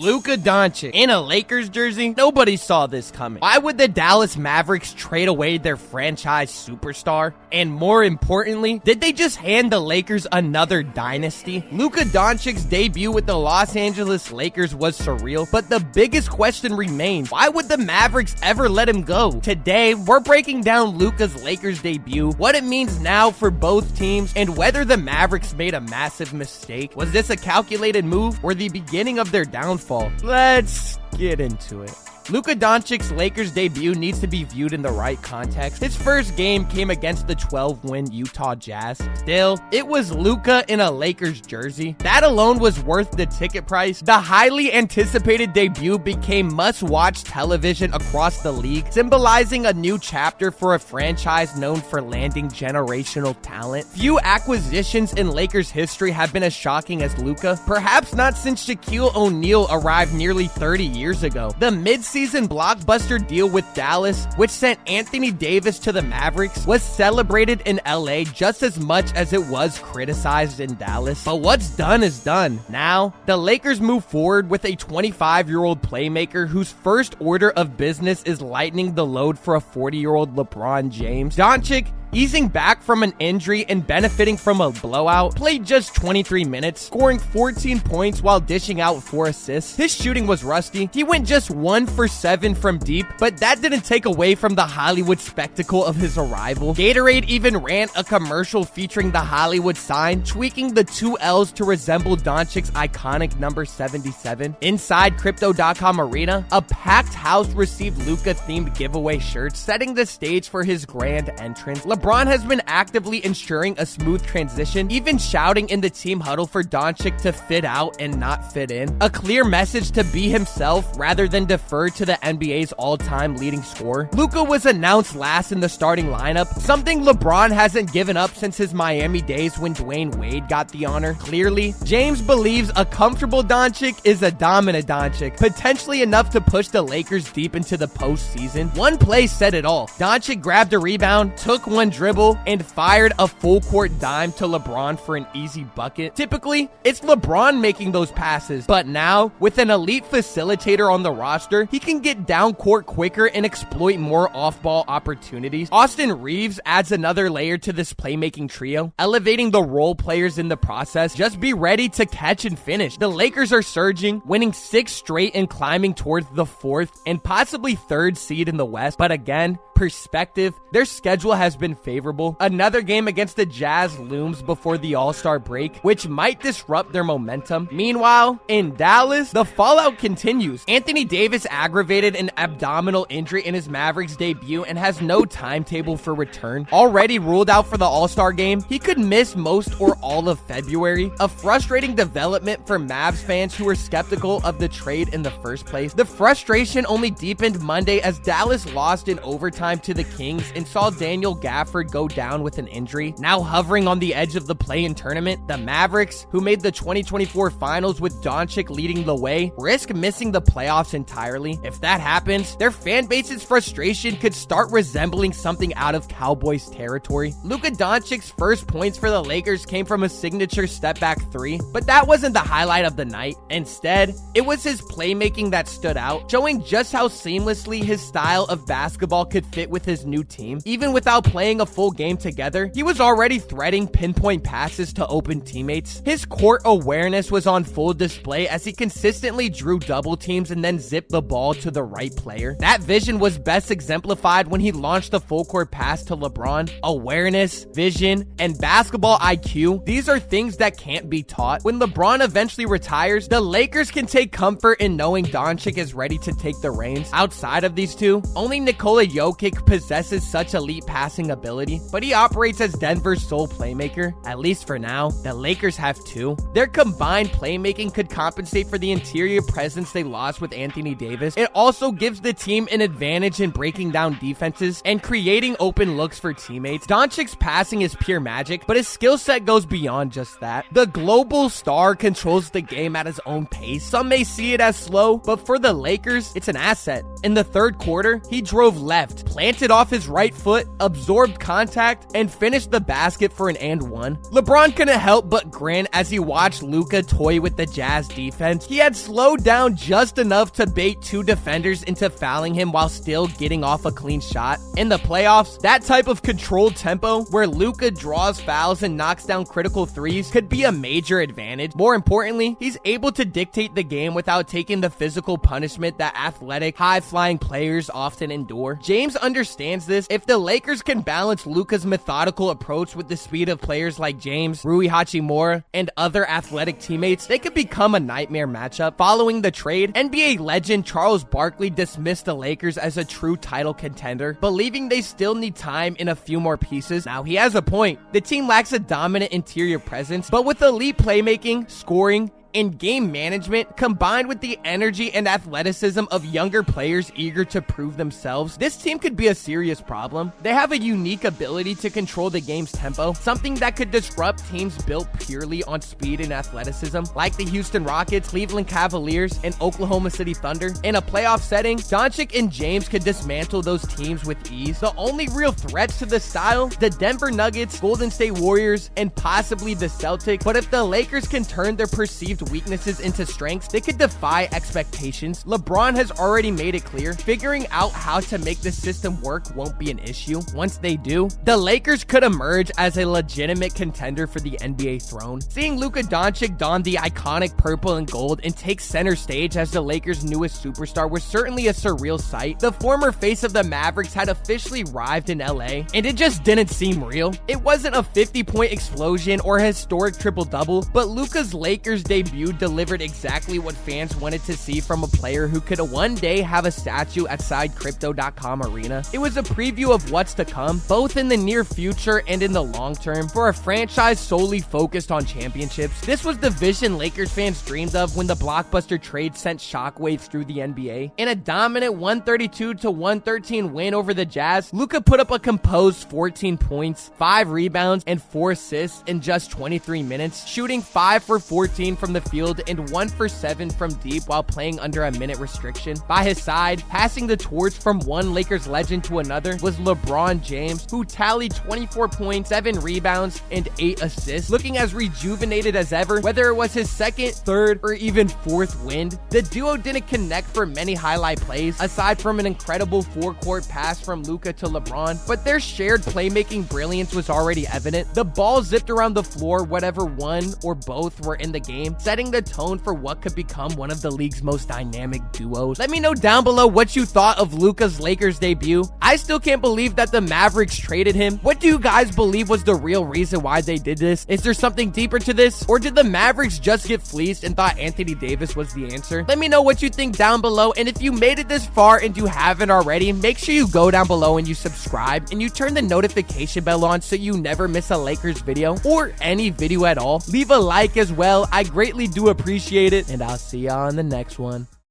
Luka Doncic in a Lakers jersey? Nobody saw this coming. Why would the Dallas Mavericks trade away their franchise superstar? And more importantly, did they just hand the Lakers another dynasty? Luka Doncic's debut with the Los Angeles Lakers was surreal, but the biggest question remains, why would the Mavericks ever let him go? Today, we're breaking down Luka's Lakers debut, what it means now for both teams, and whether the Mavericks made a massive mistake. Was this a calculated move or the beginning of their downfall? Let's get into it. Luka Doncic's Lakers debut needs to be viewed in the right context. His first game came against the 12-win Utah Jazz. Still, it was Luka in a Lakers jersey. That alone was worth the ticket price. The highly anticipated debut became must-watch television across the league, symbolizing a new chapter for a franchise known for landing generational talent. Few acquisitions in Lakers history have been as shocking as Luka, perhaps not since Shaquille O'Neal arrived nearly 30 years ago. The mid-season blockbuster deal with Dallas, which sent Anthony Davis to the Mavericks, was celebrated in LA just as much as it was criticized in Dallas. But what's done is done. Now, the Lakers move forward with a 25-year-old playmaker whose first order of business is lightening the load for a 40-year-old LeBron James. Doncic, easing back from an injury and benefiting from a blowout, played just 23 minutes, scoring 14 points while dishing out 4 assists. His shooting was rusty. He went just 1 for 7 from deep, but that didn't take away from the Hollywood spectacle of his arrival. Gatorade even ran a commercial featuring the Hollywood sign, tweaking the 2 L's to resemble Doncic's iconic number 77. Inside Crypto.com Arena, a packed house received Luka-themed giveaway shirts, setting the stage for his grand entrance. LeBron has been actively ensuring a smooth transition, even shouting in the team huddle for Doncic to fit out and not fit in. A clear message to be himself rather than defer to the NBA's all-time leading scorer. Luka was announced last in the starting lineup, something LeBron hasn't given up since his Miami days when Dwayne Wade got the honor. Clearly, James believes a comfortable Doncic is a dominant Doncic, potentially enough to push the Lakers deep into the postseason. One play said it all. Doncic grabbed a rebound, took one dribble, and fired a full-court dime to LeBron for an easy bucket. Typically, it's LeBron making those passes, but now, with an elite facilitator on the roster, he can get down court quicker and exploit more off-ball opportunities. Austin Reeves adds another layer to this playmaking trio, elevating the role players in the process. Just be ready to catch and finish. The Lakers are surging, winning 6 straight and climbing towards the 4th and possibly 3rd seed in the West, but again, perspective, their schedule has been favorable. Another game against the Jazz looms before the All-Star break, which might disrupt their momentum. Meanwhile, in Dallas, the fallout continues. Anthony Davis aggravated an abdominal injury in his Mavericks debut and has no timetable for return. Already ruled out for the All-Star game, he could miss most or all of February. A frustrating development for Mavs fans who were skeptical of the trade in the first place. The frustration only deepened Monday as Dallas lost in overtime to the Kings and saw Daniel Gafford go down with an injury. Now hovering on the edge of the play-in tournament, the Mavericks, who made the 2024 finals with Doncic leading the way, risk missing the playoffs entirely. If that happens, their fan base's frustration could start resembling something out of Cowboys territory. Luka Doncic's first points for the Lakers came from a signature step-back 3, but that wasn't the highlight of the night. Instead, it was his playmaking that stood out, showing just how seamlessly his style of basketball could fit with his new team. Even without playing a full game together, he was already threading pinpoint passes to open teammates. His court awareness was on full display as he consistently drew double teams and then zipped the ball to the right player. That vision was best exemplified when he launched a full court pass to LeBron. Awareness, vision, and basketball IQ, these are things that can't be taught. When LeBron eventually retires, the Lakers can take comfort in knowing Doncic is ready to take the reins. Outside of these two, only Nikola Jokic possesses such elite passing ability, but he operates as Denver's sole playmaker. At least for now, the Lakers have 2. Their combined playmaking could compensate for the interior presence they lost with Anthony Davis. It also gives the team an advantage in breaking down defenses and creating open looks for teammates. Doncic's passing is pure magic, but his skill set goes beyond just that. The global star controls the game at his own pace. Some may see it as slow, but for the Lakers, it's an asset. In the 3rd quarter, he drove left, planted off his right foot, absorbed contact, and finished the basket for an and one. LeBron couldn't help but grin as he watched Luka toy with the Jazz defense. He had slowed down just enough to bait two defenders into fouling him while still getting off a clean shot. In the playoffs, that type of controlled tempo where Luka draws fouls and knocks down critical threes could be a major advantage. More importantly, he's able to dictate the game without taking the physical punishment that athletic, high-flying players often endure. James understands this. If the Lakers can balance Luka's methodical approach with the speed of players like James, Rui Hachimura, and other athletic teammates, they could become a nightmare matchup. Following the trade, NBA legend Charles Barkley dismissed the Lakers as a true title contender, believing they still need time in a few more pieces. Now, he has a point. The team lacks a dominant interior presence, but with elite playmaking, scoring, and game management, combined with the energy and athleticism of younger players eager to prove themselves, this team could be a serious problem. They have a unique ability to control the game's tempo, something that could disrupt teams built purely on speed and athleticism, like the Houston Rockets, Cleveland Cavaliers, and Oklahoma City Thunder. In a playoff setting, Doncic and James could dismantle those teams with ease. The only real threats to the style, the Denver Nuggets, Golden State Warriors, and possibly the Celtics. But if the Lakers can turn their perceived weaknesses into strengths, they could defy expectations. LeBron has already made it clear, figuring out how to make the system work won't be an issue. Once they do, the Lakers could emerge as a legitimate contender for the NBA throne. Seeing Luka Doncic don the iconic purple and gold and take center stage as the Lakers' newest superstar was certainly a surreal sight. The former face of the Mavericks had officially arrived in LA, and it just didn't seem real. It wasn't a 50-point explosion or a historic triple-double, but Luka's Lakers debut delivered exactly what fans wanted to see from a player who could one day have a statue outside Crypto.com Arena. It was a preview of what's to come, both in the near future and in the long term, for a franchise solely focused on championships. This was the vision Lakers fans dreamed of when the blockbuster trade sent shockwaves through the NBA. In a dominant 132-113 win over the Jazz, Luka put up a composed 14 points, 5 rebounds, and 4 assists in just 23 minutes, shooting 5 for 14 from the field and 1 for 7 from deep while playing under a minute restriction. By his side, passing the torch from one Lakers legend to another was LeBron James, who tallied 24 points, 7 rebounds, and 8 assists, looking as rejuvenated as ever. Whether it was his second, third, or even fourth win, the duo didn't connect for many highlight plays, aside from an incredible forecourt pass from Luka to LeBron, but their shared playmaking brilliance was already evident. The ball zipped around the floor, whatever one or both were in the game, setting the tone for what could become one of the league's most dynamic duos. Let me know down below what you thought of Luka's Lakers debut. I still can't believe that the Mavericks traded him. What do you guys believe was the real reason why they did this? Is there something deeper to this? Or did the Mavericks just get fleeced and thought Anthony Davis was the answer? Let me know what you think down below, and if you made it this far and you haven't already, make sure you go down below and you subscribe and you turn the notification bell on so you never miss a Lakers video or any video at all. Leave a like as well. I greatly do appreciate it, and I'll see y'all on the next one.